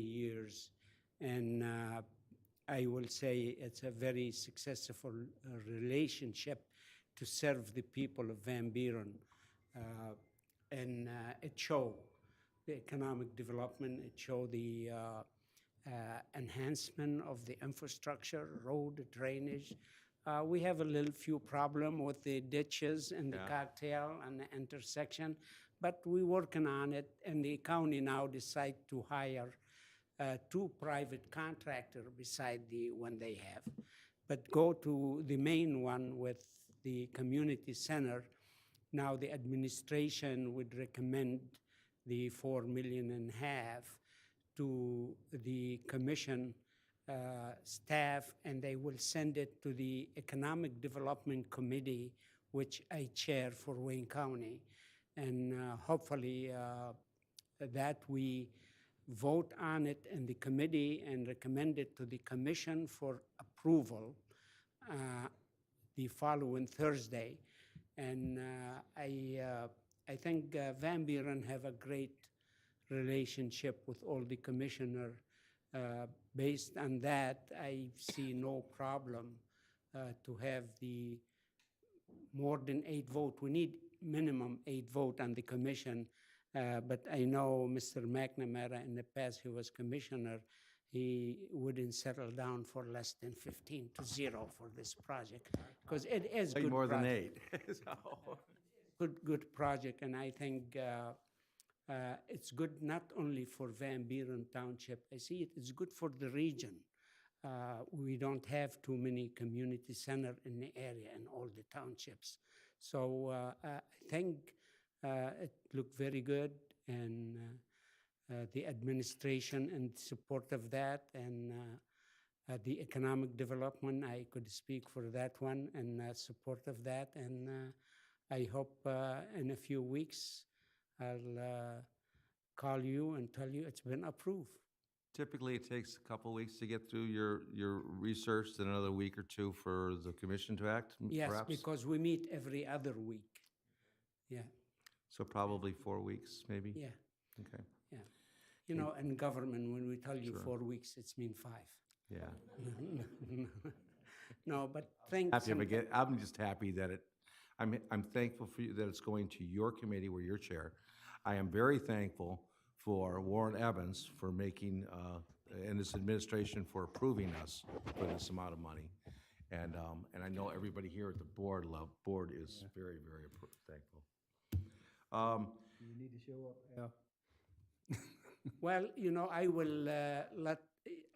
years, and I will say it's a very successful relationship to serve the people of Van Buren. Uh, and it showed the economic development, it showed the enhancement of the infrastructure, road, drainage. We have a little few problem with the ditches and the cocktail and the intersection, but we're working on it, and the county now decide to hire two private contractor beside the one they have. But go to the main one with the community center. Now the administration would recommend the 4.5 million to the commission staff, and they will send it to the Economic Development Committee, which I chair for Wayne County. And hopefully that we vote on it in the committee and recommend it to the commission for approval the following Thursday. And I think Van Buren have a great relationship with all the commissioner. Based on that, I see no problem to have the more than 8 vote. We need minimum 8 vote on the commission. But I know Mr. McNamara, in the past, he was commissioner. He wouldn't settle down for less than 15-0 for this project, because it is good more project. than 8. So. Good project, and I think it's good not only for Van Buren Township. I see it's good for the region. We don't have too many community center in the area in all the townships. So I think it looked very good, and the administration in support of that, and the economic development, I could speak for that one, and support of that. And I hope in a few weeks I'll call you and tell you it's been approved. Typically, it takes a couple of weeks to get through your research, then another week or two for the commission to act, Yes, perhaps? because we meet every other week. Yeah. So probably 4 weeks, maybe? Yeah. Okay. Yeah. You know, in government, when we tell you Sure. 4 weeks, it's mean 5. Yeah. No, but thanks. I'm just happy that I'm thankful for you that it's going to your committee where you're chair. I am very thankful for Warren Evans for making, and his administration for approving us for this amount of money. And I know everybody here at the board is very, very thankful. You need to show up, Al. Well, you know, I will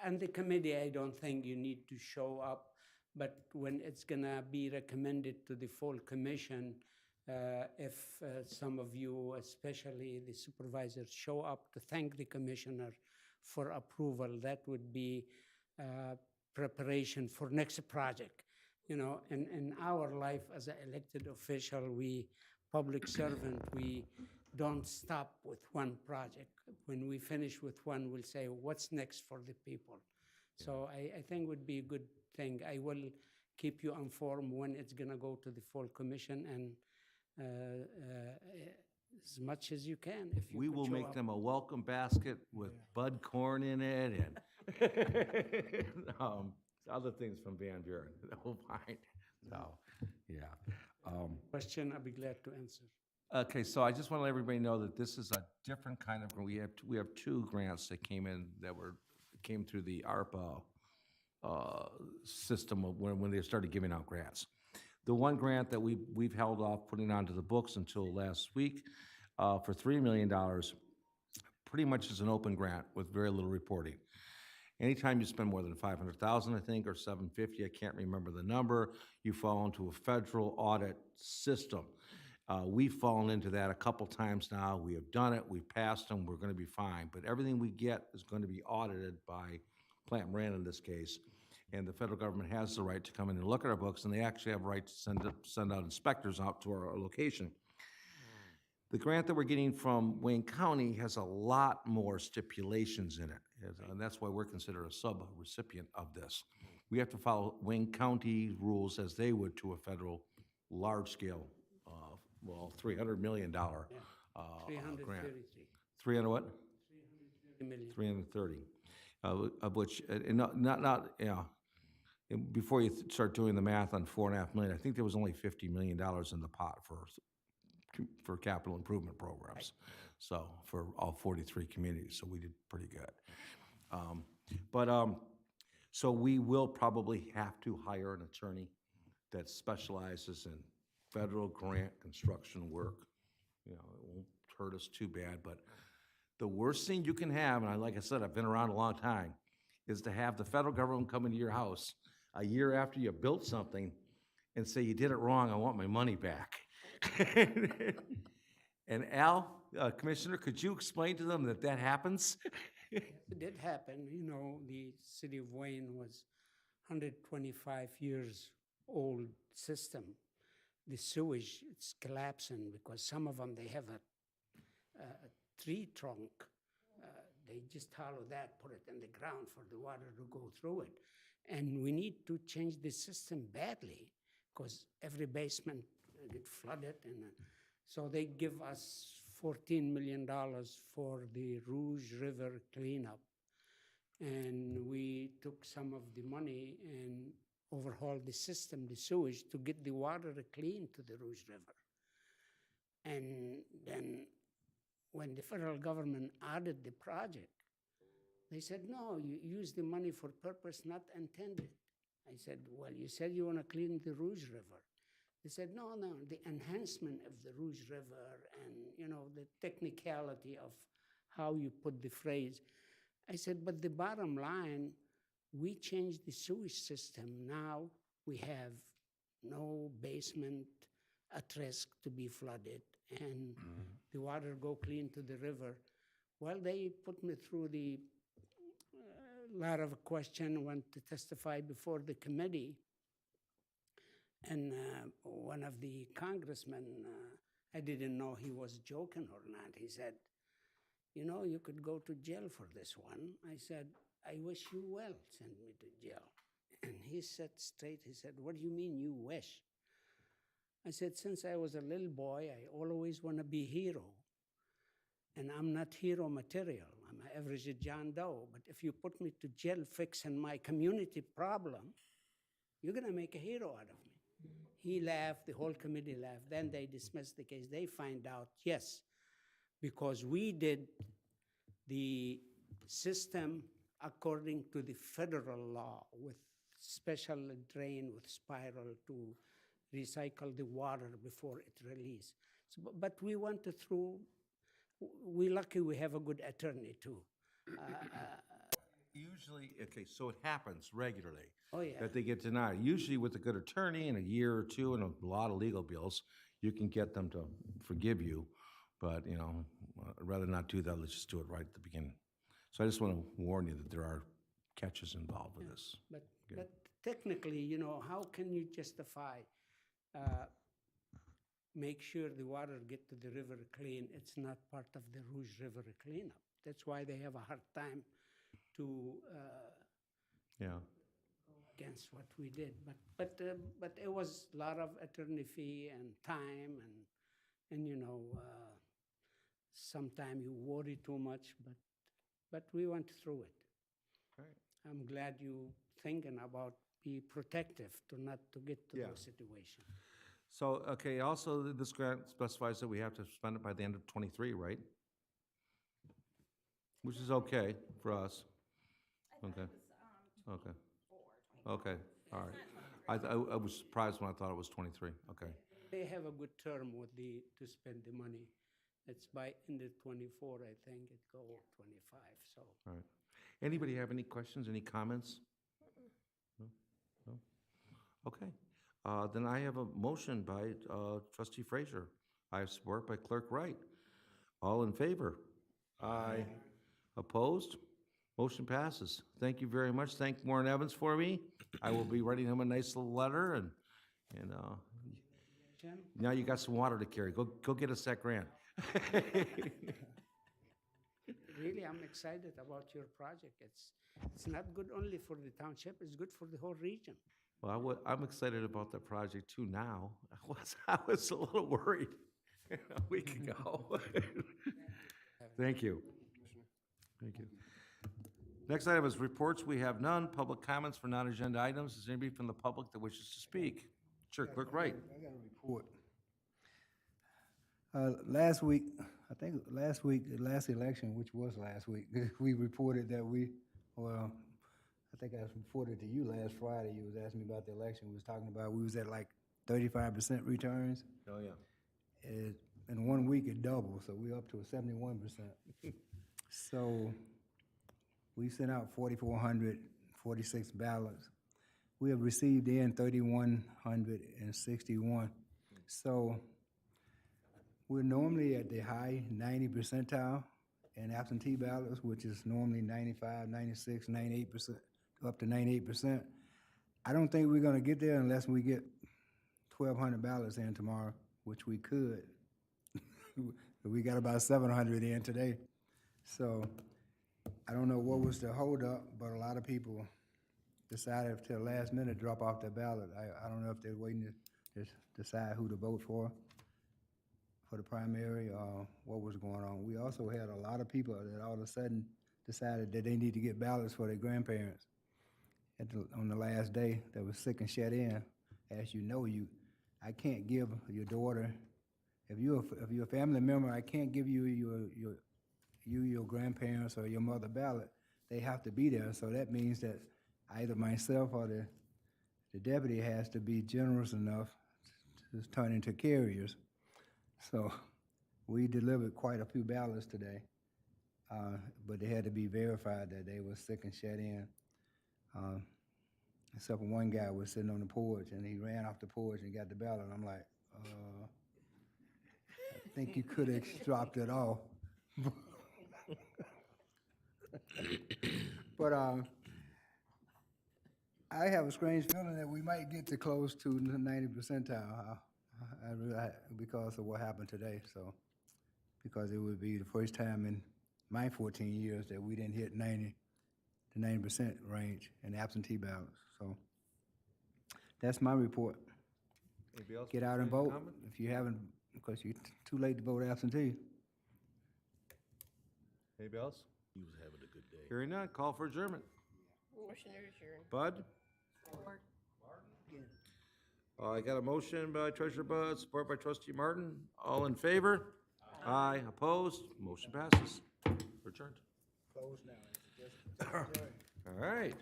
and the committee, I don't think you need to show up, but when it's gonna be recommended to the full commission, if some of you, especially the supervisors, show up to thank the commissioner for approval, that would be preparation for next project. You know, in our life as an elected official, public servant, we don't stop with one project. When we finish with one, we'll say, what's next for the people? Yeah. So I think it would be a good thing. I will keep you informed when it's gonna go to the full commission, and as much as you can. If you We will make up. them a welcome basket with bud corn in it and other things from Van Buren. Oh, fine. So, yeah. Question, I'll be glad to answer. Okay, so I just want to let everybody know that this is a different kind of, we have 2 grants that came through the ARPA system of when they started giving out grants. The one grant that we've held off putting onto the books until last week for $3 million pretty much is an open grant with very little reporting. Anytime you spend more than $500,000, I think, or $750, I can't remember the number, you fall into a federal audit system. We've fallen into that a couple times now. We have done it. We've passed them. We're going to be fine. But everything we get is going to be audited by Plant Moran in this case. And the federal government has the right to come in and look at our books, and they actually have a right to send out inspectors out to our location. The grant that we're getting from Wayne County has a lot more stipulations in it, and that's why we're considered a sub-recipient of this. We have to follow Wayne County rules as they would to a federal large-scale, $300 million grant. 333. 300 what? million. 330, of which, and not, and before you start doing the math on 4.5 million, I think there was only $50 million in the pot for capital improvement programs. So for all 43 communities, so we did pretty good. So we will probably have to hire an attorney that specializes in federal grant construction work. It won't hurt us too bad, but the worst thing you can have, and like I said, I've been around a long time, is to have the federal government come into your house a year after you built something and say, you did it wrong, I want my money back. And Al, Commissioner, could you explain to them that happens? It did happen. The city of Wayne was 125 years old system. The sewage, it's collapsing because some of them, they have a tree trunk. They just hollow that, put it in the ground for the water to go through it. And we need to change the system badly because every basement get flooded. And so they give us $14 million for the Rouge River cleanup. And we took some of the money and overhauled the system, the sewage, to get the water clean to the Rouge River. And then when the federal government added the project, they said, no, you use the money for purpose not intended. I said, well, you said you want to clean the Rouge River. They said, no, the enhancement of the Rouge River and, the technicality of how you put the phrase. I said, but the bottom line, we changed the sewage system. Now we have no basement at risk to be flooded and the water go clean to the river. Well, they put me through the lot of question, went to testify before the committee. And one of the congressmen, I didn't know he was joking or not. He said, you could go to jail for this one. I said, I wish you well, send me to jail. And he said straight, he said, what do you mean you wish? I said, since I was a little boy, I always want to be hero. And I'm not hero material. I'm an average John Doe. But if you put me to jail fixing my community problem, you're going to make a hero out of me. He laughed, the whole committee laughed. Then they dismissed the case. They find out, yes, because we did the system according to the federal law with special drain with spiral to recycle the water before it release. So, but we went through, we're lucky we have a good attorney too. Usually, okay, so it happens regularly. Oh, yeah. That they get denied. Usually with a good attorney in a year or two and a lot of legal bills, you can get them to forgive you. But, I'd rather not do that. Let's just do it right at the beginning. So I just want to warn you that there are catches involved with this. But technically, how can you justify make sure the water get to the river clean? It's not part of the Rouge River cleanup. That's why they have a hard time to against what we did. But it was a lot of attorney fee and time and sometimes you worry too much, but we went through it. Right. I'm glad you thinking about be protective to not to get to those situations. So, okay, also this grant specifies that we have to spend it by the end of '23, right? Which is okay for us. Okay. Okay. Okay, all right. I was surprised when I thought it was 23, okay. They have a good term with to spend the money. It's by end of 24, I think, it go 25, so. All right. Anybody have any questions, any comments? No? Okay. Then I have a motion by Trustee Frazier. I have support by Clerk Wright. All in favor? Aye. Opposed? Motion passes. Thank you very much. Thank Warren Evans for me. I will be writing him a nice little letter and now you got some water to carry. Go get us that grant. Really, I'm excited about your project. It's not good only for the township, it's good for the whole region. Well, I'm excited about that project too now. I was a little worried a week ago. Thank you. Thank you. Next item is reports. We have none. Public comments for non-agenda items. Is there anybody from the public that wishes to speak? Sure, Clerk Wright. I got a report. Last week, I think last week, the last election, which was last week, we reported that well, I think I reported to you last Friday. You was asking me about the election. We was talking about, we was at like 35% returns. Oh, yeah. In 1 week, it doubled, so we're up to a 71%. So we sent out 4,446 ballots. We have received in 3,161. So we're normally at the high 90 percentile in absentee ballots, which is normally 95, 96, 98%, up to 98%. I don't think we're gonna get there unless we get 1,200 ballots in tomorrow, which we could. We got about 700 in today. So I don't know what was the holdup, but a lot of people decided to last minute drop off their ballot. I don't know if they're waiting to decide who to vote for the primary or what was going on. We also had a lot of people that all of a sudden decided that they need to get ballots for their grandparents on the last day that was sick and shut in. As you know, I can't give your daughter, if you're a family member, I can't give you your grandparents or your mother ballot. They have to be there. So that means that either myself or the deputy has to be generous enough to turn into carriers. So we delivered quite a few ballots today, but they had to be verified that they were sick and shut in. Except for one guy was sitting on the porch, and he ran off the porch and got the ballot. I'm like, I think you could have dropped it off. But I have a strange feeling that we might get to close to the 90 percentile. Because of what happened today. So, because it would be the first time in my 14 years that we didn't hit the 90% range in absentee ballots. So, that's my report. Anybody else? Get out and vote Comment? if you haven't, because you're too late to vote absentee. Anybody else? He was having a good day. Hearing none, call for adjournment. Motion to adjourn. Bud? I got a motion by Treasurer Bud, support by Trustee Martin. All in favor? Aye. Opposed? Motion passes. Adjourned. Close now. All right.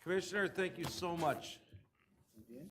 Commissioner, thank you so much.